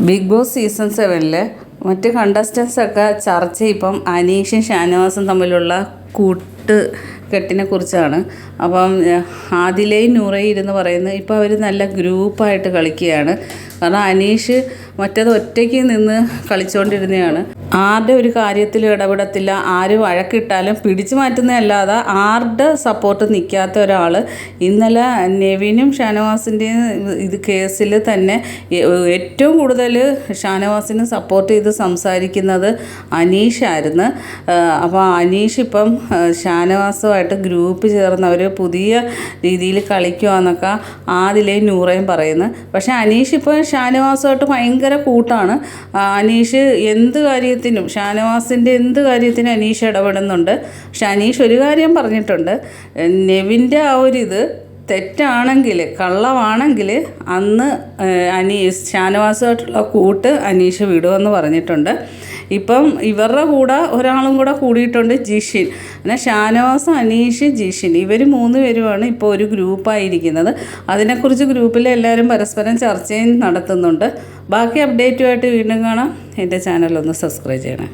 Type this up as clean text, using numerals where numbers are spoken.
Big boss season 7 മറ്റ് കണ്ടസ്റ്റൻസൊക്കെ ചർച്ച ഇപ്പം അനീഷും ഷാനവാസും തമ്മിലുള്ള കെട്ടിനെ കുറിച്ചാണ്. അപ്പം ആദിലയും നൂറയും ഇരുന്ന് പറയുന്നത് ഇപ്പോൾ അവർ നല്ല ഗ്രൂപ്പായിട്ട് കളിക്കുകയാണ്. കാരണം അനീഷ് മറ്റേത് ഒറ്റയ്ക്ക് നിന്ന് കളിച്ചുകൊണ്ടിരുന്നതാണ്. ആരുടെ ഒരു കാര്യത്തിലും ഇടപെടത്തില്ല, ആര് വഴക്കിട്ടാലും പിടിച്ചു മാറ്റുന്നതല്ലാതെ ആരുടെ സപ്പോർട്ട് നിൽക്കാത്ത ഒരാൾ. ഇന്നലെ നെവിനും ഷാനവാസിൻ്റെയും ഇത് കേസിൽ തന്നെ ഏറ്റവും കൂടുതൽ ഷാനവാസിന് സപ്പോർട്ട് ചെയ്ത് സംസാരിക്കുന്നത് അനീഷായിരുന്നു. അപ്പോൾ അനീഷ് ഇപ്പം ഷാനവാസുമായിട്ട് ഗ്രൂപ്പ് ചേർന്ന് അവർ പുതിയ രീതിയിൽ കളിക്കുവാന്നൊക്കെ ആദിലയും നൂറയും പറയുന്നു. പക്ഷേ അനീഷ് ഇപ്പോൾ ഷാനവാസുമായിട്ട് ഭയങ്കര കൂട്ടാണ്. അനീഷ് എന്ത് കാര്യത്തിനും ഷാനവാസിൻ്റെ എന്ത് കാര്യത്തിനും അനീഷ് ഇടപെടുന്നുണ്ട്. പക്ഷെ അനീഷ് ഒരു കാര്യം പറഞ്ഞിട്ടുണ്ട്, നെവിൻ്റെ ആ ഒരിത് തെറ്റാണെങ്കിൽ, കള്ളമാണെങ്കിൽ അന്ന് ഷാനവാസുമായിട്ടുള്ള കൂട്ട് അനീഷ് വിടുമെന്ന് പറഞ്ഞിട്ടുണ്ട്. ഇപ്പം ഇവരുടെ കൂടെ ഒരാളും കൂടെ കൂടിയിട്ടുണ്ട്, ജിഷിൻ. എന്നാൽ ഷാനവാസ്, അനീഷ്, ജിഷിൻ ഇവർ 3 പേരുമാണ് ഇപ്പോൾ ഒരു ഗ്രൂപ്പായിരിക്കുന്നത്. അതിനെക്കുറിച്ച് ഗ്രൂപ്പിൽ എല്ലാവരും പരസ്പരം ചർച്ചയും നടത്തുന്നുണ്ട്. ബാക്കി അപ്ഡേറ്റുമായിട്ട് വീണ്ടും കാണാം. എൻ്റെ ചാനലൊന്ന് സബ്സ്ക്രൈബ് ചെയ്യണേ.